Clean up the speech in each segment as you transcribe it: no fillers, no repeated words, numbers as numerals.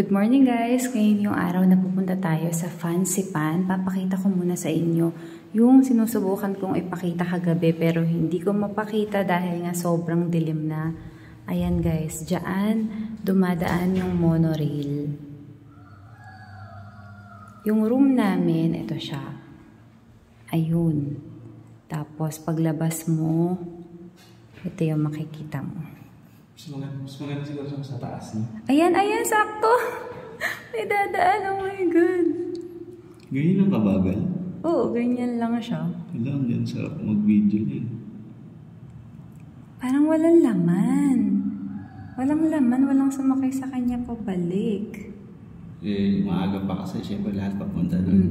Good morning guys! Ngayon yung araw na pupunta tayo sa Fancy Pan. Papakita ko muna sa inyo yung sinusubukan kong ipakita kagabi pero hindi ko mapakita dahil nga sobrang dilim na. Ayan guys, dyan dumadaan yung monorail. Yung room namin, ito siya. Ayun. Tapos paglabas mo, ito yung makikita mo. Mas maganda siguro sa taas, no? Ayan, sakto! May dadaan, oh my God! Ganyan lang kabagal? Oo, ganyan lang siya. Kailangan yan, sarap mag-video din. Parang walang laman. Walang sumakay sa kanya pabalik. Maaga pa kasi, syempre lahat papunta doon.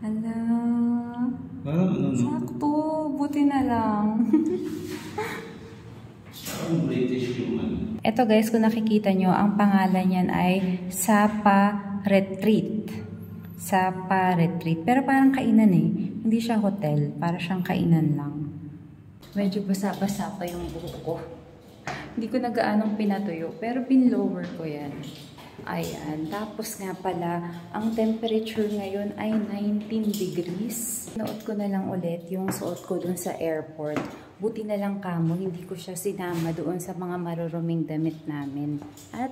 Hala. Parang ano, no? Sakto, buti na lang. British yung Ito guys, kung nakikita nyo, ang pangalan niyan ay Sapa Retreat. Sapa Retreat. Pero parang kainan eh. Hindi siya hotel. Para siyang kainan lang. Medyo basa-basa pa yung buhok ko. Hindi ko na gaanong pinatuyo. Pero pinlower ko yan. Ayan. Tapos nga pala, ang temperature ngayon ay 19 degrees. Suot ko na lang ulit yung suot ko dun sa airport. Buti na lang kamo, hindi ko siya sinama doon sa mga maruruming damit namin. At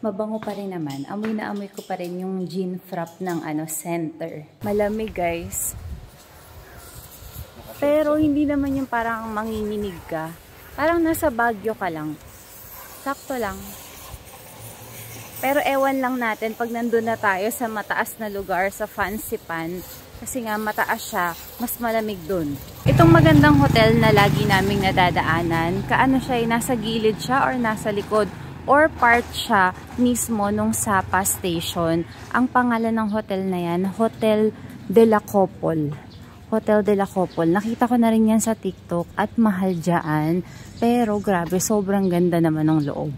mabango pa rin naman. Amoy na amoy ko pa rin yung jean frap ng center. Malamig guys. Pero hindi naman yung parang manginginig ka. Parang nasa Baguio ka lang. Sakto lang. Pero ewan lang natin pag nandun na tayo sa mataas na lugar sa Fancy Pan. Kasi nga mataas siya, mas malamig dun. Itong magandang hotel na lagi naming nadadaanan, kaano siya, nasa gilid siya or nasa likod or part siya mismo nung Sapa Station. Ang pangalan ng hotel na yan, Hotel de la Copol. Hotel de la Copol. Nakita ko na rin yan sa TikTok at mahal dyan. Pero grabe, sobrang ganda naman ng loob.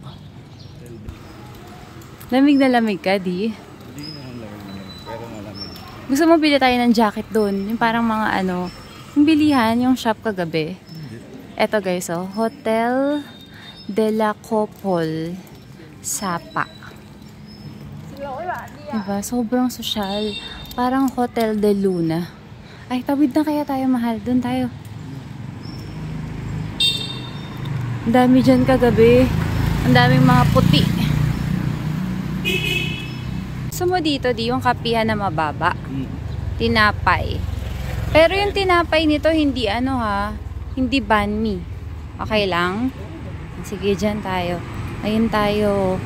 Lamig na lamig ka, di? Hindi naman lamig, pero malamig. Gusto mo bili tayo ng jacket doon? Yung parang mga yung bilihan, yung shop kagabi. Eto guys, Hotel de la Copol, Sapa. Diba? Sobrang sosyal. Parang Hotel de Luna. Ay, tawid na kaya tayo, mahal. Doon tayo. Ang dami dyan kagabi. Ang daming mga puti. Gusto mo dito, di yung kapihan na mababa. Tinapay. Pero yung tinapay nito, hindi hindi banh mi. Okay lang? Sige, dyan tayo. Ayun tayo.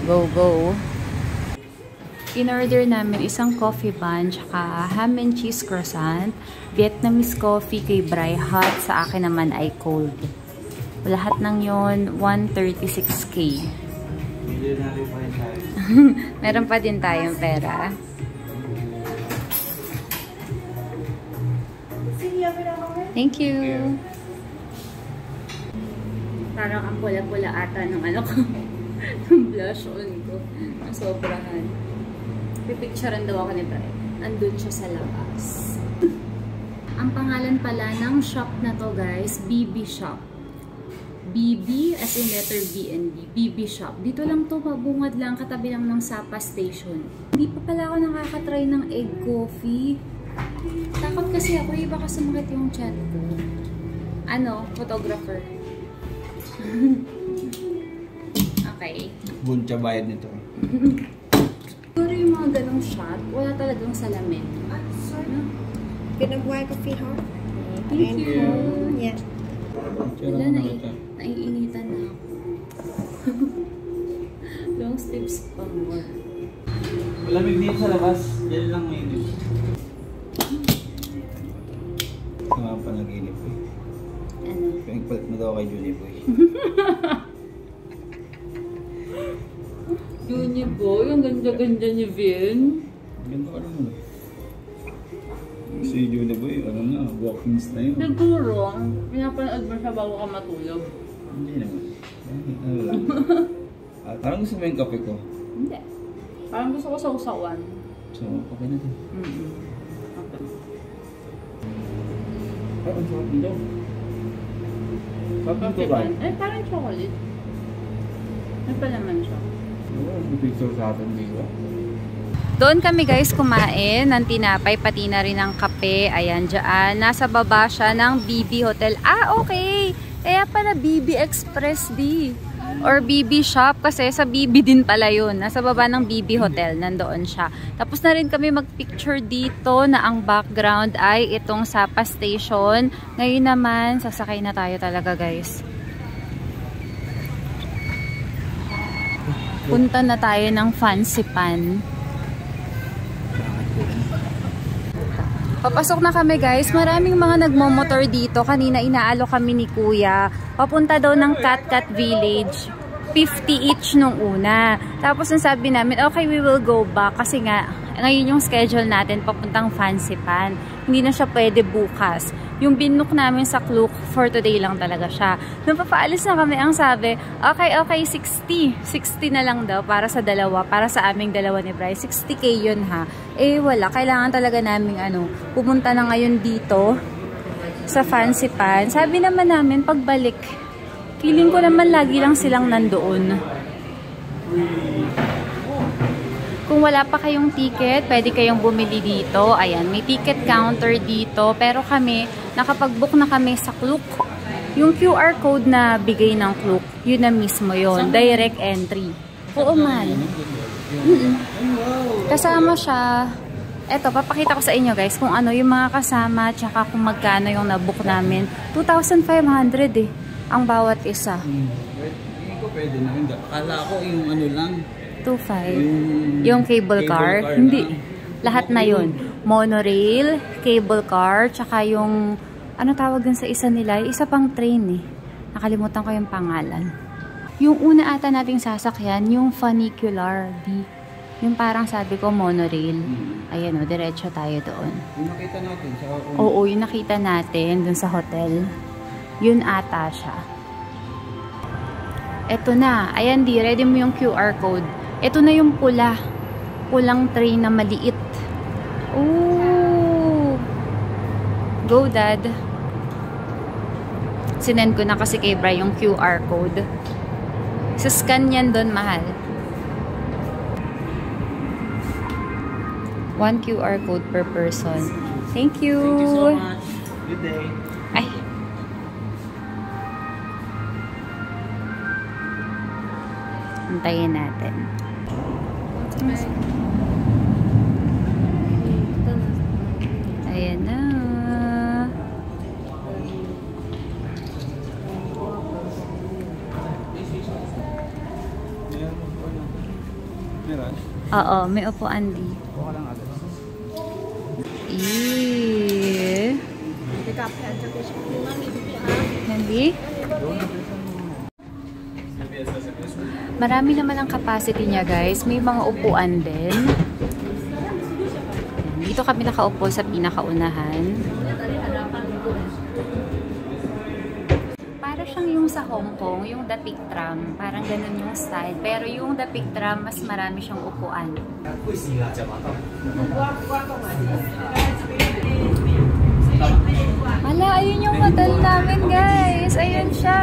Go. In-order namin isang coffee bun, tsaka ham and cheese croissant, Vietnamese coffee kay Bry Hot, sa akin naman ay cold. Lahat ng yon 136K. Meron pa din tayong pera. Thank you. Parang ang pula-pula ata ng ko. Ng blush on ko. Ang sobrahan. Pipicturean daw ako ni Brian. Andun siya sa labas. Ang pangalan pala ng shop na to guys, BB Shop. BB as in letter B and B. BB Shop. Dito lang to, mabungad lang, katabi lang ng Sapa Station. Hindi pa pala ako nakakatry ng egg coffee. Takot kasi ako, baka sumakit yung chat ko. Photographer. Okay. Buncha bayad nito. Siguro yung mga ganong shot, wala talagang salamin. Sorry. Can I buy coffee, huh? Thank you. Yeah. Wala, naiinitan na ako. Long sleeves pa more. Malamig dito sa labas. Diyan lang may inip. Mga panaginip eh. Pagpalit mo daw kay Juniboy. Juniboy? Ang ganda-ganda niya, Vin. Ganda ka naman. Si Juniboy, walking na yun. Siguro, pinapanood mo siya bago ka matulog. Hindi naman. Parang gusto mo yung kape ko? Hindi. Parang gusto ko sa usawan. So, okay na din. Okay. Ang sarap nito. Sarap nito ba? Parang chocolate. Ano pa naman siya? Picture sa atin dito. Doon kami guys kumain ng tinapay, pati na rin ng kape. Ayan, dyan. Nasa baba siya ng BB Hotel. Ah, okay. Kaya pala BB Express D. Or BB Shop. Kasi sa BB din pala yun. Nasa baba ng BB Hotel. Nandoon siya. Tapos na rin kami magpicture dito na ang background ay itong Sapa Station. Ngayon naman, sasakay na tayo talaga guys. Punta na tayo ng Fancy Pan. Papasok na kami guys. Maraming mga nagmomotor dito. Kanina inaalo kami ni Kuya. Papunta daw ng Cat Village. 50 each nung una. Tapos sabi namin, okay, we will go back. Kasi nga, ngayon yung schedule natin papuntang Fancy Pan. Hindi na siya pwede bukas. Yung binook namin sa Klook, for today lang talaga siya. Nung papaalis na kami, ang sabi, okay, 60. 60 na lang daw para sa dalawa. Para sa aming dalawa ni Bryce. 60k yun ha. Eh wala, kailangan talaga namin pumunta na ngayon dito sa Fancy Pan. Sabi naman namin, pagbalik, feeling ko naman lagi lang silang nandoon. Kung wala pa kayong ticket, pwede kayong bumili dito. Ayan, may ticket counter dito. Pero kami, nakapag-book na kami sa Klook. Yung QR code na bigay ng Klook, yun na mismo yun. Direct entry. Oo man. Kasama siya. Eto, papakita ko sa inyo guys kung ano yung mga kasama tsaka kung magkano yung nabook namin. 2,500 eh. Ang bawat isa. Hindi ko pwede na rin. Akala ko yung lang. 2,500. Yung cable car? Hindi. Lahat na yun. Monorail, cable car, tsaka yung, ano tawag dun sa isa nila? Isa pang train eh. Nakalimutan ko yung pangalan. Yung una ata nating sasakyan, yung funicular. Yung parang sabi ko, monorail. Ayan o, diretso tayo doon. Yung nakita natin sa Oo, yung nakita natin dun sa hotel. Yun ata siya. Eto na. Ayan di, ready mo yung QR code. Ito na yung pula. Pulang train na maliit. Ooh! Go, Dad. Sinend ko na kasi kay Bri yung QR code. Sascan yan doon, mahal. 1 QR code per person. Thank you. Thank you so much. Good day. Ay. Antayin natin. Ayan na. Oo, may upuan di. Hindi? Marami naman ang capacity niya guys. May mga upuan din. Dito kami nakaupo sa pinakaunahan. Para siyang yung sa Hong Kong, yung dapig tram. Parang ganun yung style. Pero yung dapig tram, mas marami siyang upuan. Wala, ayun yung hotel namin guys. Ayun siya.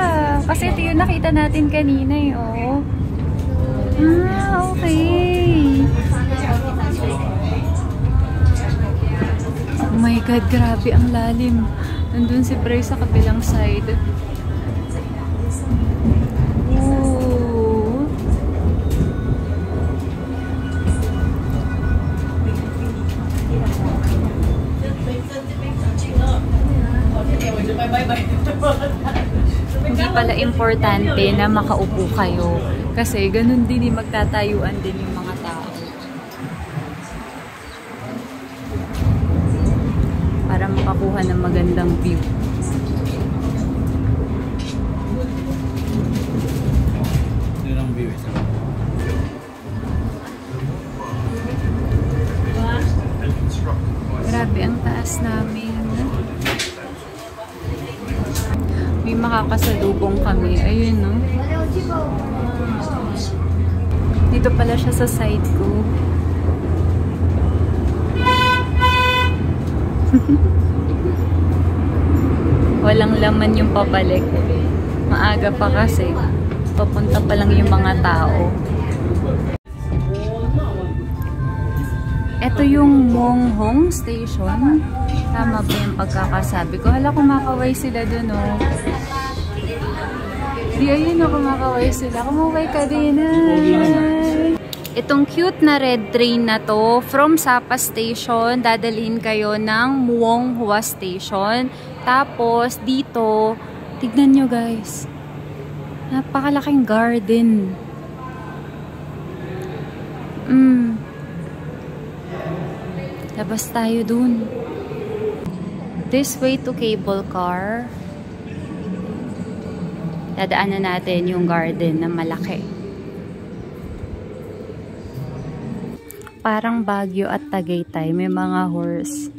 Kasi ito yung nakita natin kanina eh. Oh. Ah, okay. Oh my God, grabe ang lalim. Nandun si Bray sa kabilang side. Ooh. Hindi pala importante na makaupo kayo. Kasi ganun din yung magtatayuan din yung mga tao. Para makakuha ng magandang view. Yun ang view. Grabe ang taas namin. May makakasalubong kami. Ayun, no? Dito pala siya sa side ko. Walang laman yung pabalik. Maaga pa kasi. Papunta pa lang yung mga tao. Ito yung Monghong Station. Tama ba yung pagkakasabi ko? Hala, kumakaway sila dun, oh. Di, ayun, oh, kumakaway sila. Kumaway ka din, ay. Itong cute na red train na to, from Sapa Station, dadalhin kayo ng Muonghua Station. Tapos, dito, tignan nyo guys. Napakalaking garden. Labas tayo dun. This way to cable car. Dadaanan natin yung garden na malaki. Parang Baguio at Tagaytay. May mga horse.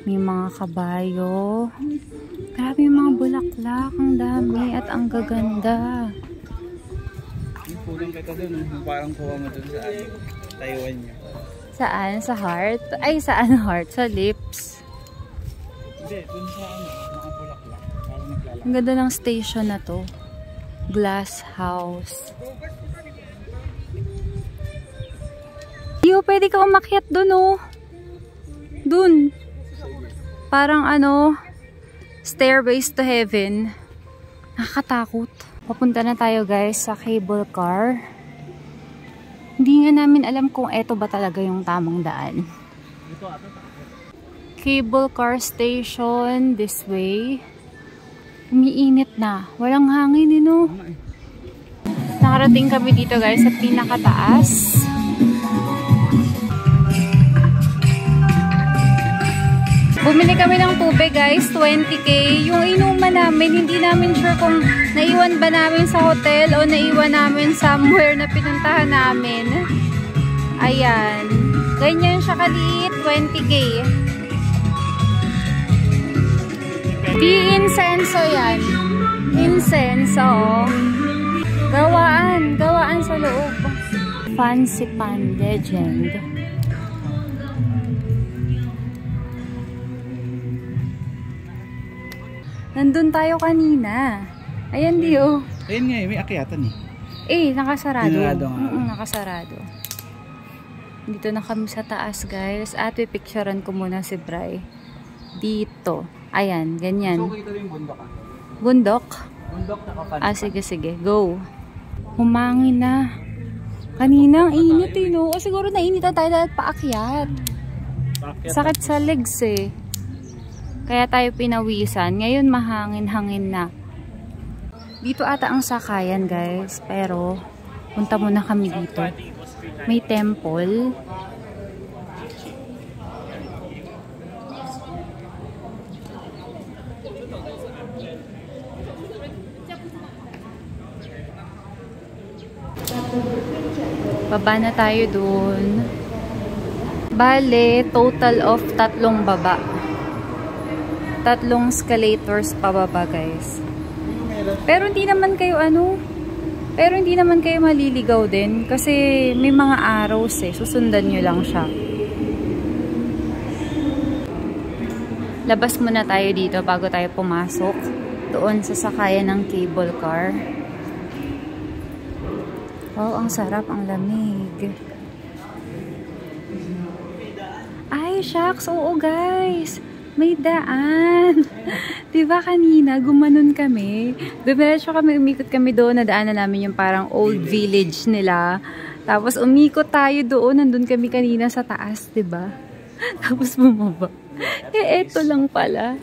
May mga kabayo. Grabe yung mga bulaklak. Ang dami at ang gaganda. Yung pulang kita dun, parang kuha mo dun sa Taiwan niya. Saan? Sa heart? Ay, saan heart? Sa lips. Hindi, dun sa mga bulaklak. Parang naglalak. Ang ganda ng station na to. Glass house. Yo, pwede ka umakyat dun, oh. Dun. Parang ano, stairways to heaven. Nakakatakot. Papunta na tayo guys sa cable car. Hindi nga namin alam kung eto ba talaga yung tamang daan. Cable car station this way. Umiinit na. Walang hangin din, oh. Nakarating kami dito guys sa pinakataas. Bumili kami ng tubig guys, 20k. Yung inuman namin, hindi namin sure kung naiwan ba namin sa hotel o naiwan namin somewhere na pinuntahan namin. Ayan. Ganyan siya kaliit, 20k. Di insenso yan. Insenso. Gawaan sa loob. Fancy Pan Legend. Nandun tayo kanina. Ayan, Dio. Ayun nga, may akyatan eh. Nakasarado. Nakasarado. Dito na kami sa taas, guys. At pipicturean ko muna si Bray. Dito. Ayan, ganyan. So, kita rin yung bundok ah. Bundok? Bundok na kapan. Sige. Go. Humangin na. Kanina, ang init eh, no? O siguro nainitan tayo dahil paakyat. Sakit sa legs eh. Kaya tayo pinawisan. Ngayon mahangin-hangin na. Dito ata ang sakayan guys. Pero punta muna kami dito. May temple. Baba na tayo dun. Bale, total of 3 baba. 3 escalators pababa guys. Pero hindi naman kayo maliligaw din kasi may mga arrows eh. Susundan nyo lang siya. Labas muna tayo dito bago tayo pumasok doon sa sakayan ng cable car. Oh, ang sarap, ang lamig. Ay, shucks, oo guys. May daan. Diba kanina, gumanon kami. Dumiretso kami, umikot kami doon. Nadaanan namin yung parang old village nila. Tapos umikot tayo doon. Nandun kami kanina sa taas, diba? Tapos bumaba. Eto lang pala.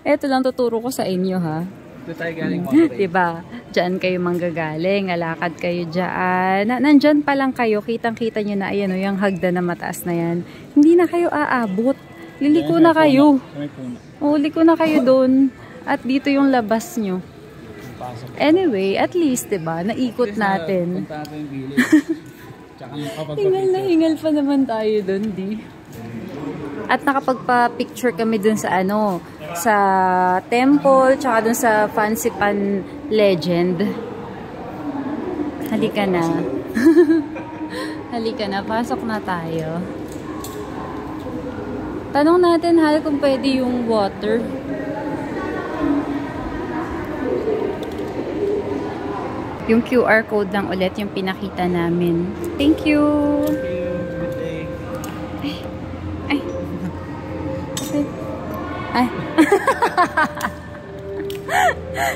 Eto lang tuturo ko sa inyo, ha? Ito tayo galing mga diba? Diyan kayo manggagaling. Alakad kayo dyan. Nandyan pa lang kayo. Kitang-kita nyo na, ayan o, yung hagdan na mataas na yan. Hindi na kayo aabot. Liliko na kayo. Liko na kayo doon. At dito yung labas nyo. Anyway, at least, diba? Naikot natin. Punta natin yung village. Hingal na hingal pa naman tayo doon, di? At nakapagpa-picture kami dun sa sa temple, tsaka dun sa Fancy Pan Legend. Halika na. Halika na, pasok na tayo. Tanong natin, Hal, kung pwede yung water. Yung QR code lang ulit yung pinakita namin. Thank you! Good day. Ay. Ay.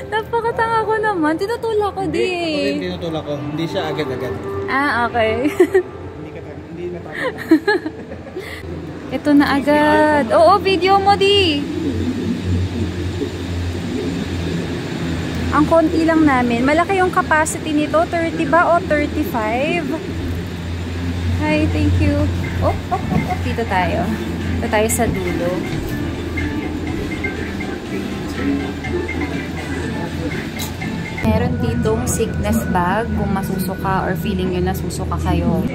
Napakatanga ko naman. Tinutulak ko din. Hindi tinutulak ko. Hindi siya agad-agad. Ah, okay. Hindi natakot. Ito na agad. Oo, video mo di. Ang konti lang namin. Malaki yung capacity nito. 30 ba o 35? Hi, thank you. Oh. Dito tayo. Dito tayo sa dulo. Meron ditong sickness bag. Kung masusuka or feeling nyo nasusuka kayo,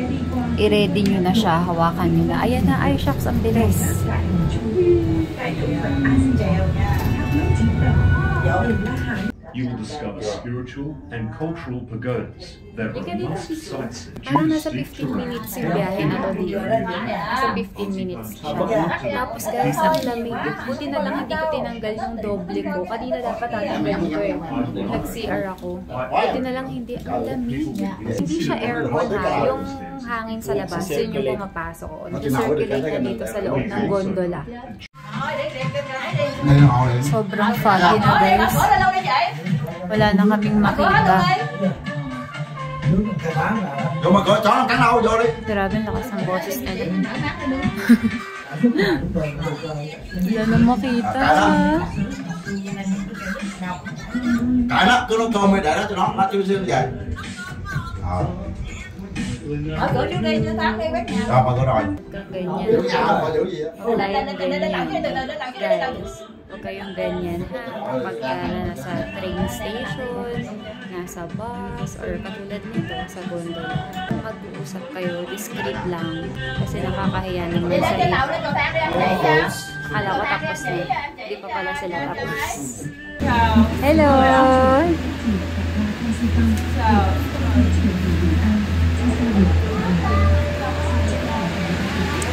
i-ready nyo na siya. Hawakan nyo na. Ayan na. Ay, shucks. Ang bilis. You will discover spiritual and cultural pagodas that are must sites in Parang nasa Jewish 15 minutes yung biyahe na to dito. Nasa 15 minminutes siya. Tapos guys, ang lamig. Buti na lang hindi ko tinanggal yung doble ko. Kanina dapat tatanggal ko eh. Nag-CR ako. Buti na lang hindi. Ang lamig. Hindi siya aircon ha. Yung hangin sa labas, yun yung pumapasok ko. Nag-circulate na dito sa loob ng gondola. Sobrang foggy na guys. Wala na kaming makita. Grabe, lakas ng boses na din. Wala na makita. Cái đó cứ nó cơm mới để đó cho nó chưa xương vậy. Ở cửa trước đi, chứ tháng đi quét nhà. Rồi mà có rồi. Ganyan. Giữ nhà không phải giữ gì á. Wala yung ganyan. Guys, huwag kayong ganyan ha. Pagka nasa train station, nasa bus, or katulad nito sa gondola, mag-uusap kayo, discreet lang. Kasi nakakahiya naman sa iyo. Akala ko tapos na. Hindi pa pala sila tapos. Hello!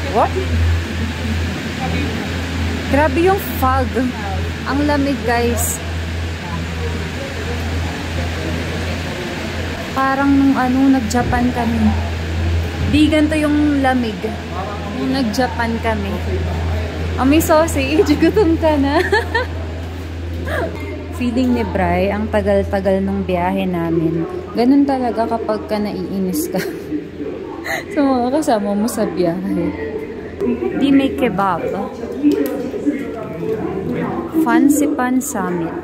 What? Grabe yung fog. Ang lamig, guys. Parang nung nag-Japan kami. Di ganito yung lamig. Nung nag-Japan kami. May sausage. Gutom ka na. Feeling ni Bri, ang tagal-tagal nung biyahe namin. Ganun talaga kapag ka naiinis ka. Sa mga kasama mo sa biyahe. Di may kebab. Fansipan Summit.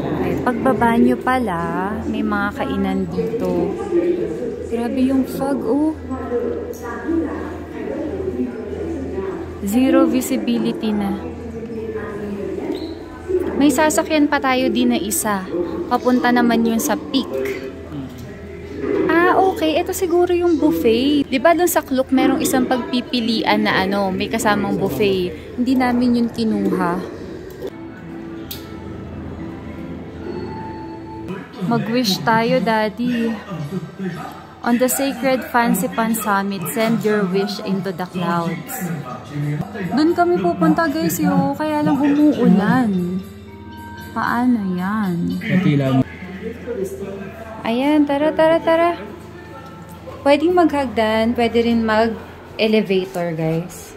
Okay, pagbaba nyo pala, may mga kainan dito. Grabe yung fog, oh. Zero visibility na. May sasakyan pa tayo din na isa. Papunta naman yun sa peak. Ah, okay. Ito siguro yung buffet. Diba dun sa Klook, merong isang pagpipilian na may kasamang buffet. Hindi namin yun kinuha. Mag-wish tayo, Daddy. On the sacred Fansipan Summit, send your wish into the clouds. Dun kami pupunta, guys, kaya lang umuulan. Paano yan? Ayan, tara. Pwedeng maghagdan, pwede rin mag-elevator, guys.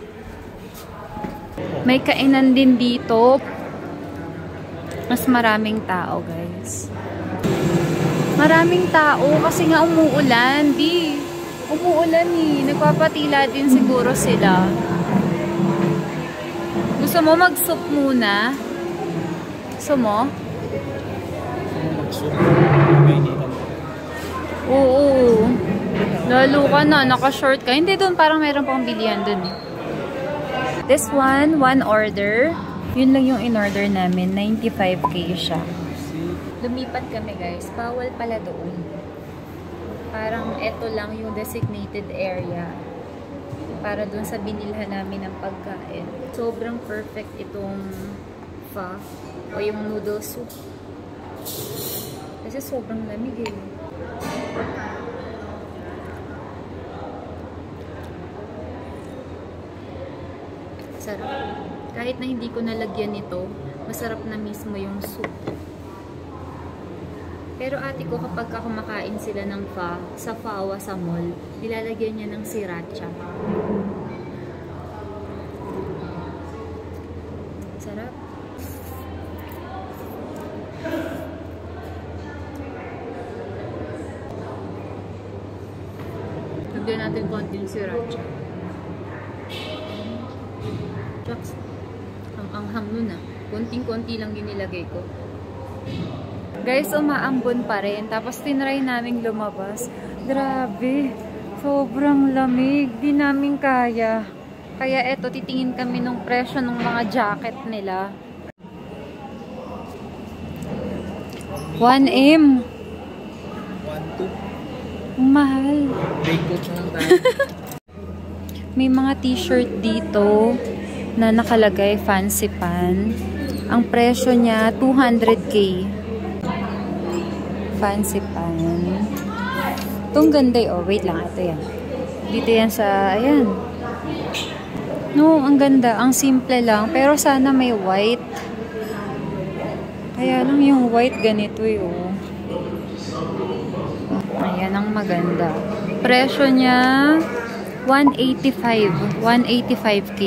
May kainan din dito. Mas maraming tao, guys. Maraming tao kasi nga umuulan. Umuulan eh. Nagpapatila din siguro sila. Gusto mo mag-soup muna? Gusto mo? Oo. Lalo ka na. Naka-short ka. Hindi doon. Parang meron pang bilihan doon. This one order. Yun lang yung in-order namin. 95k siya. Lumipat kami, guys. Bawal pala doon. Parang eto lang yung designated area. Para doon sa binilhan namin ng pagkain. Sobrang perfect itong pho o yung noodle soup. Kasi sobrang lamig eh. Sarap. Kahit na hindi ko nalagyan nito, masarap na mismo yung soup. Pero ate ko, kapag kumakain sila ng pho, sa pho sa mall, ilalagyan niya ng sriracha. Sarap. Lagyan natin konting sriracha. Shucks. Ang anghang nun ah. Konting-konti lang ginilagay ko. Guys, umaambon pa rin. Tapos tinry naming lumabas. Grabe. Sobrang lamig. Di namin kaya. Kaya eto, titingin kami ng presyo ng mga jacket nila. 1M. 1.2. Mahal. Breakcoat na lang tayo. May mga t-shirt dito na nakalagay fancy pan. Ang presyo niya 200k. Fancy pan. Itong ganda oh. Wait lang. Ito yan. Dito yan sa, ayan. No, ang ganda. Ang simple lang. Pero sana may white. Kaya lang yung white ganito oh. Ayan ang maganda. Presyo niya 185k.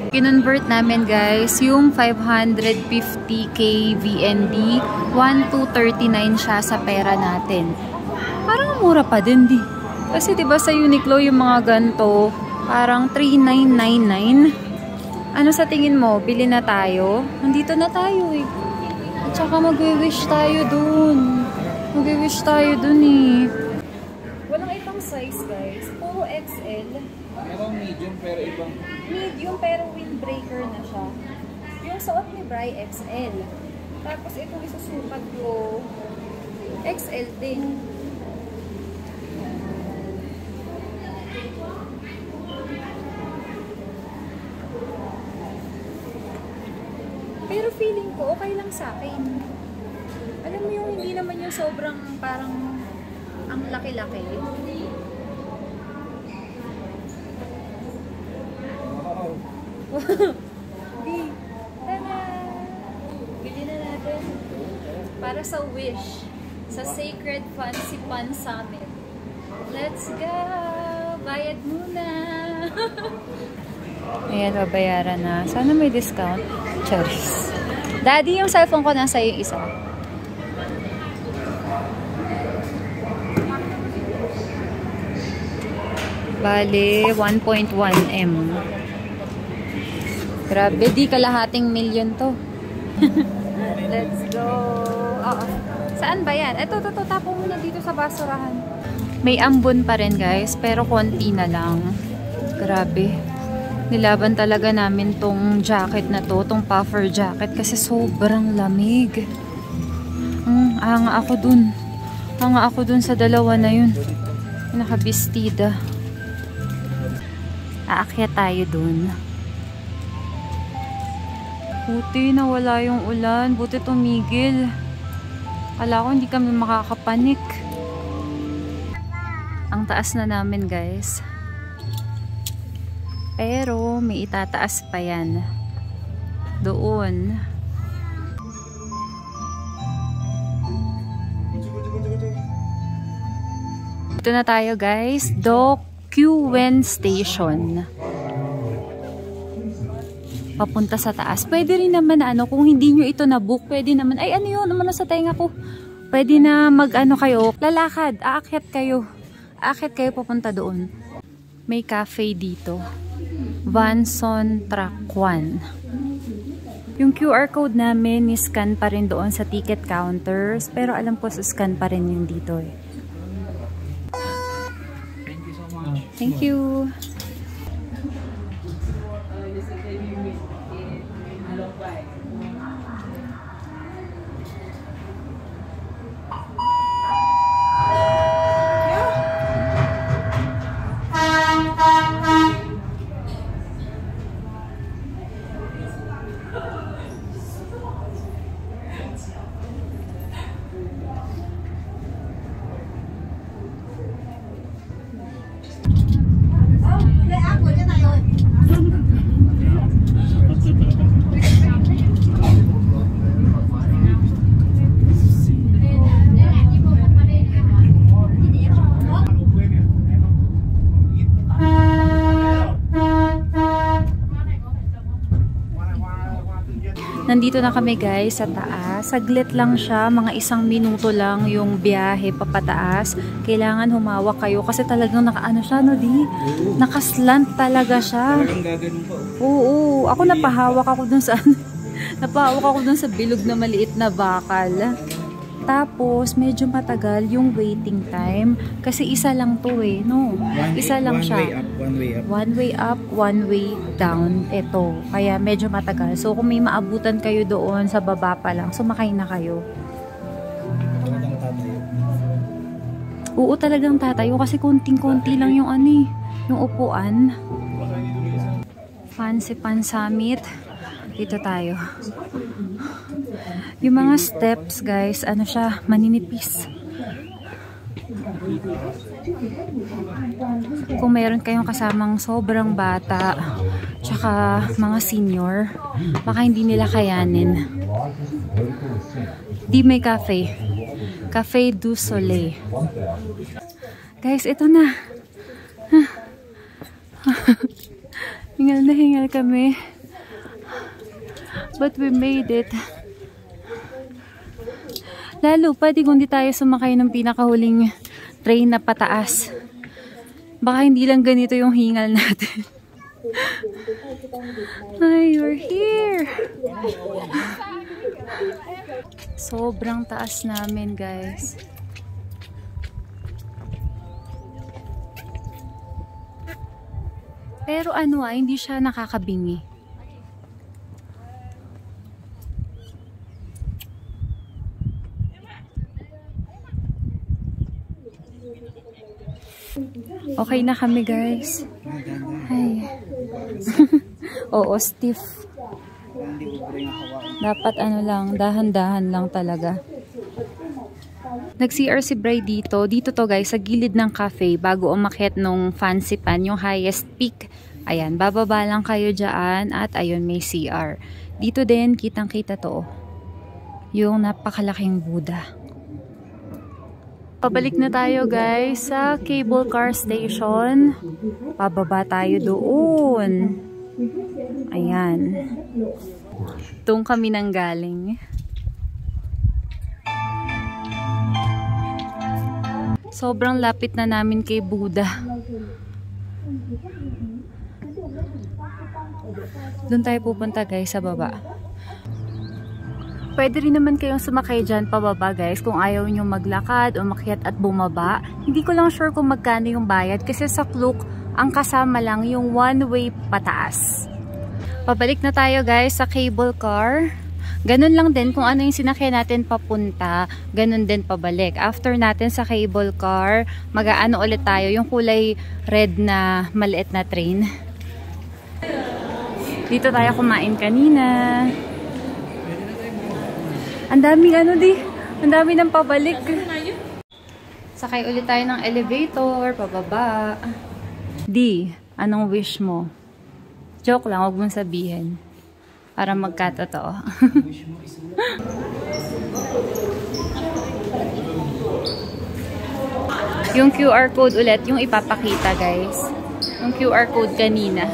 Kinonvert namin guys yung 550k VND, 1,239 siya sa pera natin. Parang mura pa din di. Kasi 'di ba sa Uniqlo yung mga ganto, parang 3,999. Ano sa tingin mo? Bili na tayo? Nandito na tayo eh. At saka mag-wish tayo dun. Mag-wish tayo dun eh. Walang ibang size guys. Puro XL. Merong medium pero ibang. Medium pero windbreaker na siya. Yung suot ni Bri XL. Tapos itong isusukat ko XL din. Pero feeling ko okay lang sa akin. Alam mo yung hindi naman yung sobrang parang ang laki-laki. Di. Tara! Bili na natin. Para sa Wish. Sa Sacred Fancy Pan Summit. Let's go! Bayad muna! Ayan, babayaran na. Sana may discount. Charis. Daddy, yung cellphone ko nasa yung isa. Bale, 1.1M. Grabe, di kalahating million to. Let's go. Oo. Saan ba yan? Ito, tapo muna dito sa basurahan. May ambon pa rin guys, pero konti na lang. Grabe. Nilaban talaga namin tong jacket na to, tong puffer jacket, kasi sobrang lamig. Hanga ako dun. Hanga ako dun sa dalawa na yun. Nakabistida. Aakyat tayo dun. Buti na wala yung ulan. Buti tumigil. Kala ko hindi kami makakapanik. Ang taas na namin guys. Pero may itataas pa yan. Doon. Ito na tayo guys. Dokuen Station. Papunta sa taas. Pwede rin naman kung hindi nyo ito na-book, pwede naman, ay ano yun, naman sa tenga ko. Pwede na kayo, lalakad, aakyat kayo. Aakyat kayo papunta doon. May cafe dito. Vanson Trakuan. Yung QR code namin, ni-scan pa rin doon sa ticket counters, pero alam ko scan pa rin yung dito eh. Thank you so much. Thank you. Nandito na kami guys sa taas. Saglit lang siya, mga 1 minuto lang yung biyahe papataas. Kailangan humawak kayo kasi talagang nakaano siya, no di? Nakaslant talaga siya. Talagang gagawin po. Oo, ako napahawak ako dun sa napahawak ako dun sa bilog na maliit na bakal. Tapos, medyo matagal yung waiting time. Kasi isa lang to eh, no? Isa lang siya. One way up. One way up, one way down. Ito. Kaya medyo matagal. So, kung may maabutan kayo doon sa baba pa lang, sumakay na kayo. Talagang tatayo. Oo, talagang tatayo. Kasi konting-konti lang yung ano eh, yung upuan. Fancy Pan Summit. Dito tayo. Yung mga steps, guys, ano siya, maninipis. Kung meron kayong kasamang sobrang bata, tsaka mga senior, baka hindi nila kayanin. Di may cafe. Cafe du Soleil. Guys, ito na. Hingal na hingal kami. But we made it. Lalo pa, di kung di tayo sumakay ng pinakahuling train na pataas. Baka hindi lang ganito yung hingal natin. Ay, we're here! Sobrang taas namin, guys. Pero ano hindi siya nakakabingi. Okay na kami, guys. Ay. Oo, stiff. Dapat ano lang, dahan-dahan lang talaga. Nag-CR si Bray dito. Dito to, guys, sa gilid ng cafe bago umakyat nung Fancy Pan, yung highest peak. Ayan, bababa lang kayo dyan at ayun, may CR. Dito din, kitang-kita to. Yung napakalaking Buddha. Pabalik na tayo, guys, sa cable car station. Pababa tayo doon. Ayan. Doon kami nang galing. Sobrang lapit na namin kay Buddha. Doon tayo pupunta, guys, sa baba. Pwede rin naman kayong sumakay dyan pababa, guys, kung ayaw nyo maglakad, umakyat at bumaba. Hindi ko lang sure kung magkano yung bayad kasi sa Klook, ang kasama lang yung one-way pataas. Pabalik na tayo, guys, sa cable car. Ganun lang din kung ano yung sinakyan natin papunta, ganun din pabalik. After natin sa cable car, mag-aano ulit tayo, yung kulay red na maliit na train. Dito tayo kumain kanina. Ang daming ang dami ng pabalik. Sakay ulit tayo ng elevator, pababa. Di, anong wish mo? Joke lang, huwag mong sabihin. Para magkatotoo. Yung QR code ulit, yung ipapakita, guys. Yung QR code kanina.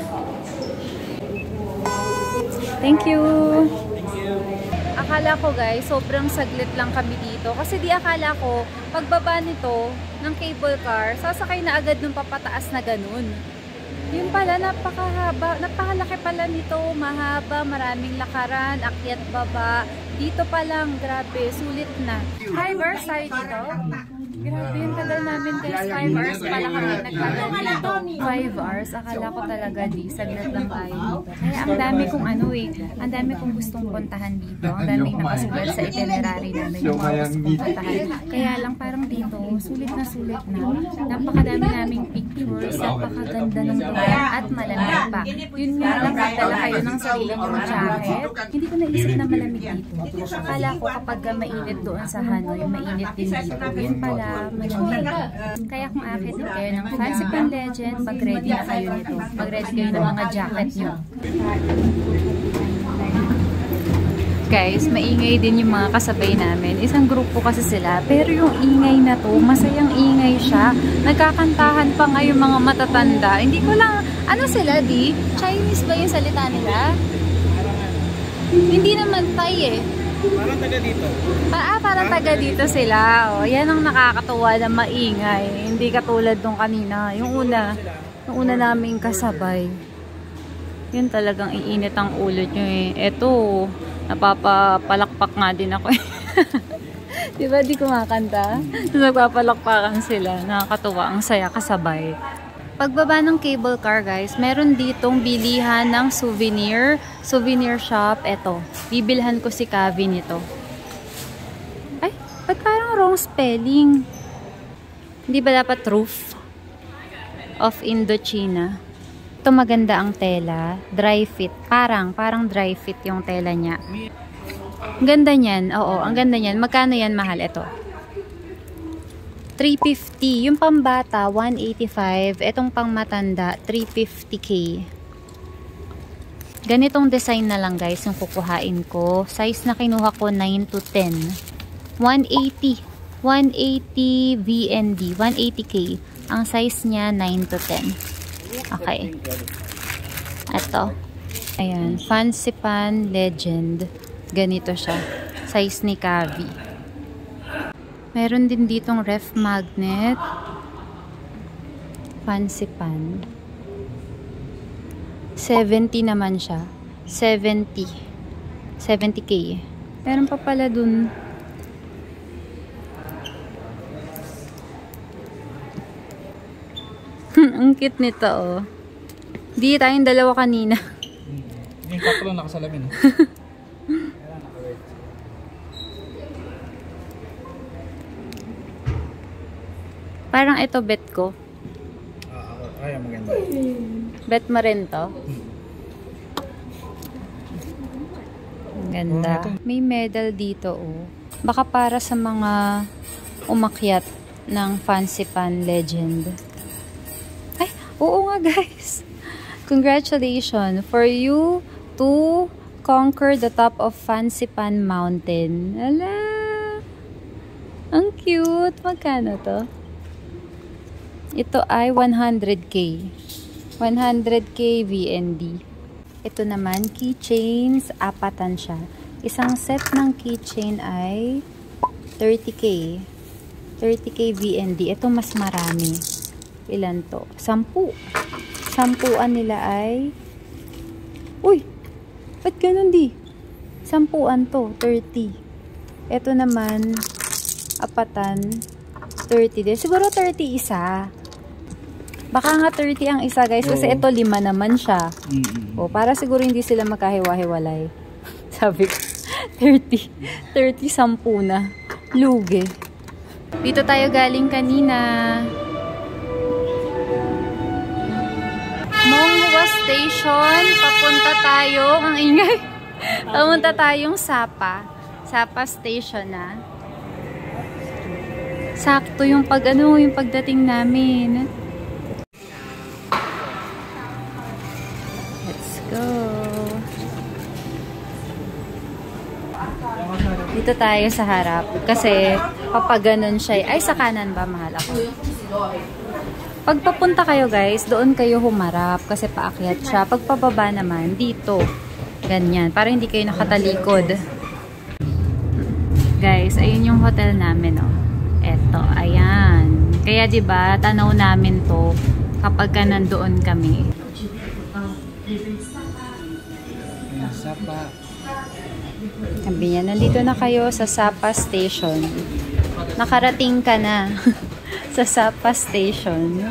Thank you! Akala ko, guys, sobrang saglit lang kami dito. Kasi di akala ko, pagbaba nito ng cable car, sasakay na agad ng papataas na ganun. Yun pala, napakahaba, napakalaki pala nito, mahaba, maraming lakaran, akyat baba. Dito pa lang, grabe, sulit na. 5 hours tayo dito. Grabe, yung tagal namin, guys. 5 hours pala kami nagtagal dito. 5 hours, akala ko talaga di, saglit lang tayo dito. Kaya ang dami kong ang dami kong gustong puntahan dito. Ang daming nakasulat sa itinerary namin yung mga gustong puntahan. Kaya lang parang dito, sulit na. Napakadami naming pictures, napakaganda ng lugar at malamig pa. Yun nga lang, magdala kayo ng sarili yung jacket. Hindi ko naisip na malamig dito. Akala ko kapag mainit doon sa Hanoi, mainit din dito. Yun pala, malamig. Kaya kung akit kayo ng Fancy Pan Legend, mag-ready na kayo nito. Mag-ready kayo ng mga jacket nyo. Guys, maingay din yung mga kasabay namin. Isang grupo kasi sila. Pero yung ingay na to, masayang ingay siya. Nagkakantahan pa nga yung mga matatanda. Hindi ko lang, ano sila di? Chinese ba yung salita nila? Hindi naman Thai eh. Parang taga dito. Parang taga dito sila. Oh, yan ang nakakatuwa na maingay. Hindi katulad nung kanina. Yung una naming kasabay. Yun talagang iinit ang ulo nyo eh. Eto, napapalakpak nga din ako eh. Diba di kumakanta? Nagpapalakpakan sila. Nakakatuwa. Ang saya kasabay. Pagbaba ng cable car guys, meron ditong bilihan ng souvenir shop. Eto, bibilhan ko si Kavi nito. Ay, ba't parang wrong spelling? Hindi ba dapat roof of Indochina? Ito maganda ang tela, dry fit. Parang dry fit yung tela niya. Ang ganda niyan, oo, ang ganda niyan. Magkano yan mahal? Ito. 350. Yung pambata, 185. Etong pang matanda, 350k. Ganitong design na lang guys yung kukuhain ko. Size na kinuha ko, 9 to 10. 180. 180 VND. 180k. Ang size niya, 9 to 10. Okay. Ito. Ayan. Fancy Pan Legend. Ganito siya. Size ni Kavi. Meron din ditong ref magnet. Fancy Pan. 70 naman siya. 70. 70k. Meron pa pala dun. Ang cute nito oh. Di tayong dalawa kanina. Yung kaklo nakasalamin. Parang ito bet ko. Ay, maganda. Bet mo rin to? Ang ganda. May medal dito oh. Baka para sa mga umakyat ng Fancy Pan Legend. Ay, oo nga guys. Congratulations for you to conquer the top of Fancy Pan Mountain. Ala! Ang cute. Magkano to? Ito ay 100k. 100k VND. Ito naman, keychains. Apatan siya. Isang set ng keychain ay 30k. 30k VND. Ito mas marami. Ilan to? 10. 10 nila ay... Uy! Ba't ganun di? 10 to. 30. Ito naman, apatan, 30 din. Siguro 30 isa. Baka nga 30 ang isa guys kasi ito 5 naman siya. O, para siguro hindi sila magkahiwa-hiwalay. Sabi ko, 30 10 na. Lugi. Dito tayo galing kanina. Monghua Station. Papunta tayo. Ang ingay. Papunta tayong Sapa. Sapa Station na. Sakto yung yung pagdating namin. Let's go. Dito tayo sa harap. Kasi, papaganon siya. Ay, sa kanan ba? Mahal ako. Pag papunta kayo guys, doon kayo humarap. Kasi paakyat siya. Pag pababa naman, dito. Ganyan. Para hindi kayo nakatalikod. Guys, ayun yung hotel namin, oh. Eto, ayan. Kaya 'di ba, tanaw namin 'to kapag ka nandoon kami. Sapa. Sabi niya, nandito na kayo sa Sapa Station. Nakarating ka na sa Sapa Station.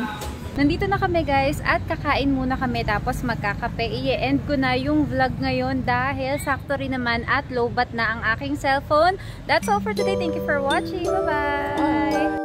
Nandito na kami guys at kakain muna kami tapos magkakape. I-end ko na yung vlog ngayon dahil sakto rin naman at lowbat na ang aking cellphone. That's all for today. Thank you for watching. Bye-bye!